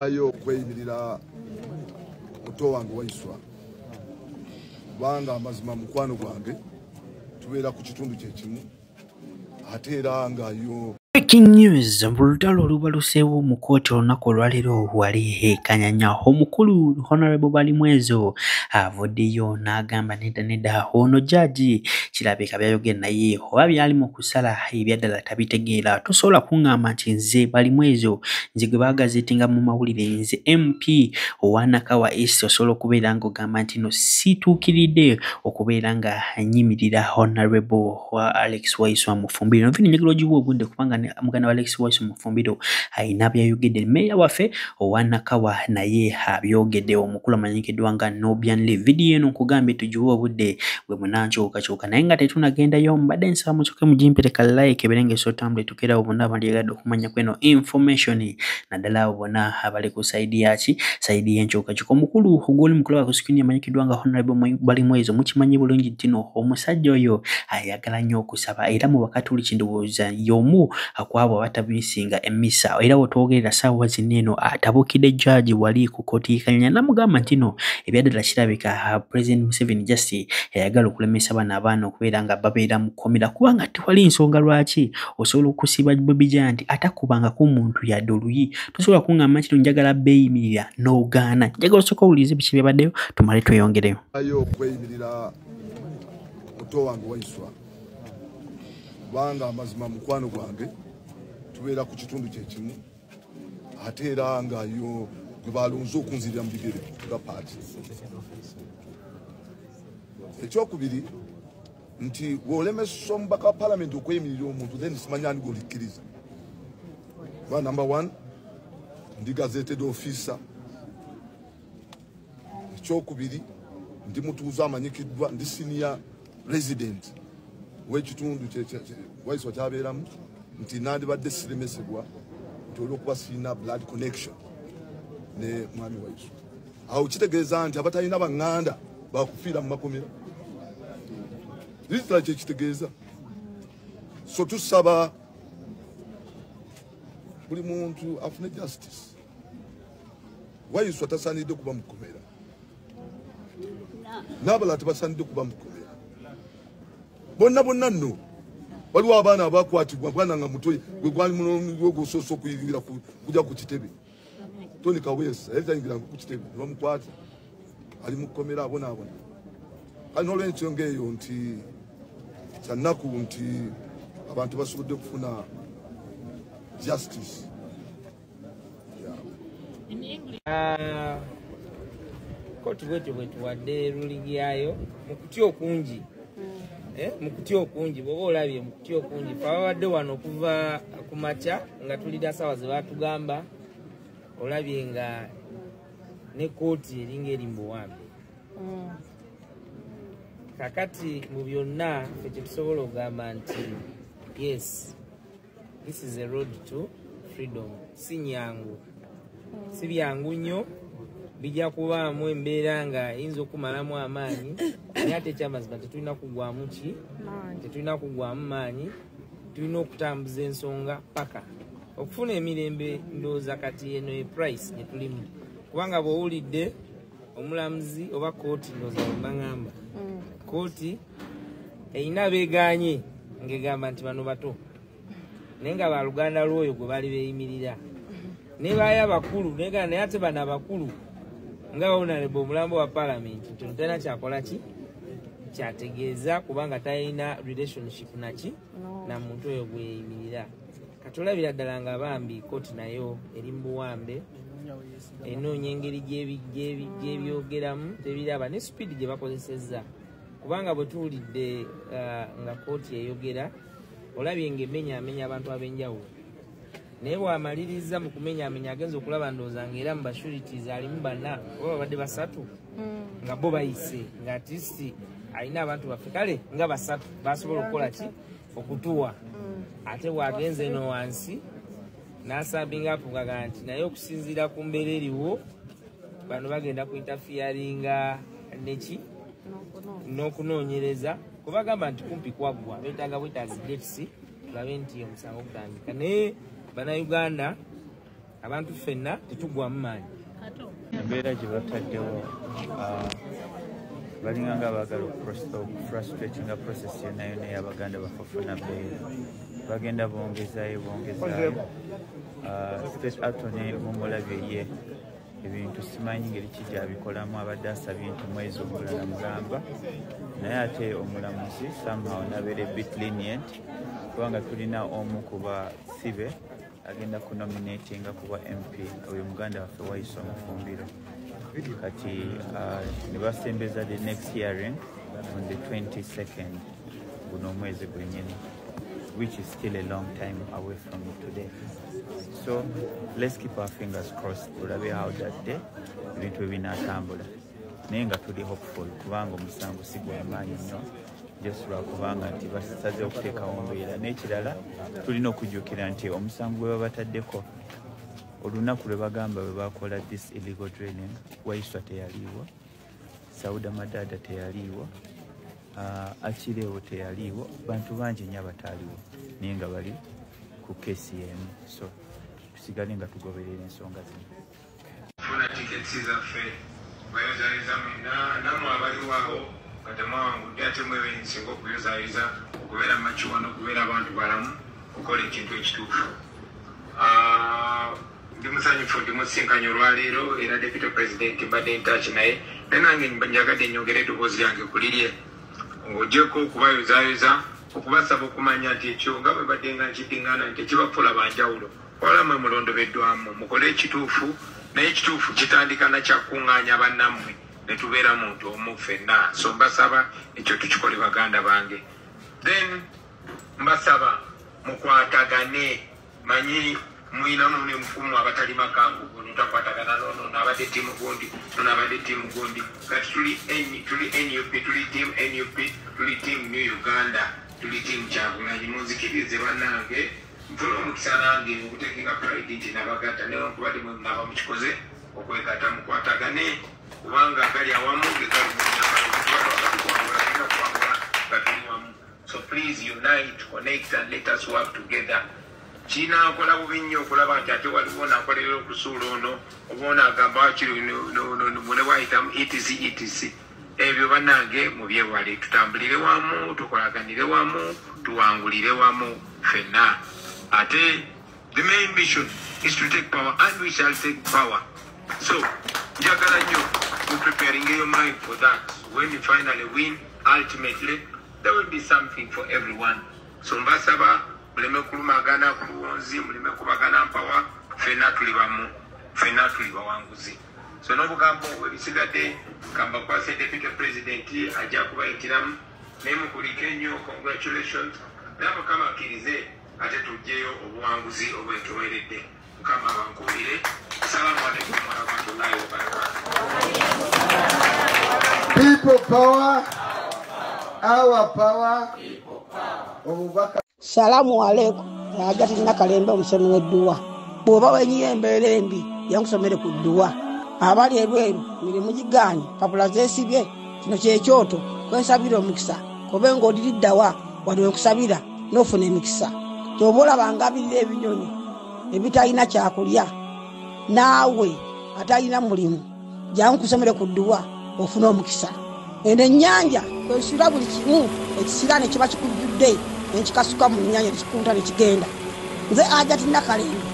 ayo kweyimirira muto wange Waiswa kubanga amazima mukwano gwange tubeera ku kitundu kyekimu ate era ngayo. Breaking news, mbulutalo olubaluseewo mu kooti olunaku olwaleero wali Kanyanya omukulu Honorable Balimwezo avuddeyo n'agamba nedda ono jjaaji kirabika byayogera naye oba byali mu kusala ebyaddala tabitegeera. Tosobola kuŋŋamba nti nze Balimwezo nze gwe baagazeetinga mu mawulire nze MP owa Nakawa East osobola okubeera ng'ogamba nti no situukiridde okubeera nga nnyimirira Honorable Alex Waiswa Mufumbiro. Nvini njagala ogiwa obudde kubanga muganda wa Alex Waiswa Mufumbiro ayina byayogedde. Meeya waffe owa Nakawa naye abyogedde. Omukulu amanyikiddwa nga Nobian Lee. Vidiyo eno nkugambye tugiwe obudde bwe munankyukakyuka naye nga tetunagendayo mbadde nsaba musooke mugimpereka like ebirengeso otambule tukeera abo bonna abandiyagadde okumanya kweno information naddala abo bonna abali ku sayidi yaki sayidi y'enkyukakyuka. Omukulu ogw'oli mukulaba ku screen amanyikiddwa nga Honorable Balimwezo mukimanyi bulungi ntino omusajja oyo ayagala nnyo okusaba era mu bakatuli kindowooza y'omu akwabo abatabisinga emisa era wotwogerera saawa zineno atabukidde jjaaji wali ku kooti y'Ikanyanya namugamba nti no ebyaddala kirabika President Museveni just yayagala okulemesa abaana okubeera nga babeera mu kkomera kubanga tewali nsonga lwaki osobola okusiba Bobby Giant atakubangako omuntu yadde oluyi. Tosobola kuŋŋamba nti njagala beeyimirira n'ogaana. Njagala osooka owulirize biki byabaddeyo tumale tweyongereyo. Ayo kweyimirira muto wange Waiswa kubanga amazima mukwano gwange tubeera ku kitundu kyekimu ate era ngayo gwe balonze okunzirira mu bigere nga paati. Ekyokubiri nti bw'olemesa omubaka wa palamenti okweyimirira omuntu then simanya ani gw'olikkiriza. Number one, ndi gazetted officer. Ekyokubiri ndi mutuuze amanyikiddwa ndi senior resident w'ekitundu Waiswa kyabeeramu nti nandibadde siremesebwa nti olw'okuba sirina blood connection ne mwami Waiswa. Awo kitegeeza nti abatalina baŋŋanda bakufiira mu makomera. Lisitala kyekitegeeza. So tusaba buli muntu afune justice. Waiswa tasaanidde kuba mu kkomera n'abalala tebasaanidde kuba mu kkomera. Bonna nno waliwo abaana abakwatibwa bwana nga muto gwe gwali mulongoogosoose okuyingira kujja ku kitebe. Tony Kaweesa yali tayingiranga ku kitebe ne bamukwata ali mu kkomera abonaabona. Kale n'olw'ensonga ngeeyo nti kyannaku nti abantu basobodde kufuna justice. Kooti bwetuwadde ruling yayo mu kutya okungi. Mu kutya okungi bw'oba olabye mu kutya okungi fe ababadde wano okuva ku makya nga tulira ssaawa ze baatugamba olabye nga ne kooti eringa eri mbuwambi. Kakati mu byonna ffe kyetusobola okugamba nti yes, this is a road to freedom. Si nyangu, si byangu nnyo, bijja kubaamu embeera nga eyinza okumalamu amaanyi naye ate ekyamazima tetulina kugwamu ki tetulina kugwamu maanyi. Tulina okutambuza ensonga paka okufuna emirembe. Ndowooza kati eno price gye tulimu kubanga bw'owulidde omulamuzi oba kooti ndowooza bwebaŋŋamba kooti erina beegaanye ng'egamba nti bano bato naye nga baluganda lw'oyo gwe bali beeyimirira ne baayo abakulu naye ate bano abakulu nga Honorable omulambo wa palamenti nti talina kyakola ki kyategeeza kubanga talina relationship naki na muntu oyo gweyimirira. Katolabira ddala nga bambi kooti nayo eri mu buwambe enoonya engeri gy'ebyogeramu tebiraba ne speed gye bakozesezza kubanga bwe tuwulidde nga kooti eyogera olabye ng'emenyaamenya abantu ab'enjawulo naye bw'amaliriza mu kumenyaamenya agenza okulaba ndowooza ng'era mu bashurities alimu bana oba babadde basatu nga bo bayise nga artisti alina abantu baffe kale nga basatu basobola okukola ki okutuwa. Ate bw'agenze eno wansi n'asambinga apugaga nti naye okusinziira ku mbeera eriwo bano bagenda ku interfieringa neki n'okunoonyereza kubagamba nti kumpi kwaggwa beetaaga bwetaazi dates tulabe nti omusango gutandika. Naye Bannayuganda abantu ffenna tetugwamu maanyi. Embeera gye bataddewo balinga nga baagala okufrustratinga process yonna yonna ey'Abaganda bafufuna beera. Bagenda bongezayo state attorney mumulabye ye ebintu simanyi ngeri ki gy'abikolamu, abadde asabye nti mwezi omulala mulamba, naye ate omulamuzi somehow nabeera bit lenient kubanga tulina omu kuba sibe agenda kunominatinga kuba MP oyo muganda waffe Wayiso Mufumbiro. Kati ne basembeza the next hearing on the 22nd guno omwezi gwennyini, which is still a long time away from today. So let's keep our fingers crossed. Tulabe how that day ebintu ebinaatambula. Naye nga tuli hopeful kubanga omusango si gw'amaanyi nnyo just lwakubanga nti basaze okuteekawo mbeera. N'ekirala tulina okujjukira nti omusango gwe babataddeko olunaku lwe bagamba bwe bakola this illegal drilling, Wayiso teyaliiwo, Sauda Madada teyaliiwo, Akireewo teyaliiwo, bantu bangi nnyo abataaliwo naye nga bali ku keesi y'emu. So tusigale nga tugoberera ensonga zino. Funa tiketi zaffe bayozaliza mwena namwe abaliwawo kati mwawangudde ate mwebe nsinga okuyozaliza okubeera makiwano okubeera abantu balamu okukola ekintu ekituufu. Ndi musanyufu ndi musinkanye olwaleero era Deputy President mbadde ntaki naye nange njagadde nnyongere eddoboozi lyange kulirye ng'ogyeko okubayozayoza okubasaba okumanya nti ekyo nga bwe badde nga nkiddingana nti ekibafuula banjawulo wala mwe mulondobeddwamu mukole ekituufu naye ekituufu kitandika nakyakuŋŋaanya bannammwe ne tubeera muntu omu ffenna. So mbasaba ekyo tukikole baganda bange. Then mbasaba mukwatagane, manyi mwinamu ne mfumu abatali makangu guno takwatagana nono n'abadde ttiimu gundi n'abadde ttiimu gundi. Kati tuli NUP, tuli team NUP, tuli team New Uganda, tuli team Kyagulanyi. Munzikirize bannange nfuna omukisa nange okutekinga pride nti nabagatta newankubadde mwe munaba mukikoze okwegatta mukwatagane kubanga gali awamu gegali munyamala. So please unite, connect and let us work together. China akola bubi nnyo okulaba nti ate waliwo n'akolera okusuula ono oba ono agamba wakiri mune wayitamu etc. Ebyo bannange mubyewale, tutambulire wamu, tukolaganire wamu, tuwangulire wamu ffenna. Ate the main mission is to take power and we shall take power. So njagala nnyo preparing your mind for that. When you finally win, ultimately there will be something for everyone. So mbasaba muleme kulumagana ku luwonzi, muleme kubagana mpawa, ffenna tuli bamu, ffenna tuli bawanguzi. So n'obugambo ebisigadde kamba kwase Deputy President ajja kubayitiramu naye mukulike nnyo, congratulations. Naye Mukama akkirize ate tujjeyo obuwanguzi obwentoweredde. Mukama abankuulire. Assalamu alaikum warahmatullahi wabarakatuh. People power, our power, obubaka. Salamu alaikum. Ajati nakalembe omusomi w'edduwa. Bw'oba wenyiye embeera embi yankusomere ku dduwa. Abali ebweru mirimu gigaanyi papula zeesibye kino kyekyoto kwensabira omukisa kobe ng'odiriddawa wali wekusabira n'ofuna emikisa. Ky'oba olabanga abirira ebinyonyi ebitalina kyakulya naawe atalina mulimu jangu kusomere ku dduwa ofuna omukisa. Eno ennyanja kwesula buli kimu ekisira ne kiba kikujjudde nekikasuka mu nnyanja nekikunta nekigenda. Nze Ajati Nakalembe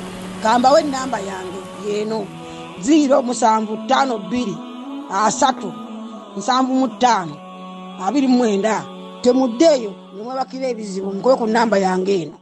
kambawo ennamba yange yeeno 0752375 temuddeeyo nemwebakira ebizibu mukobe ku nnamba yange eno.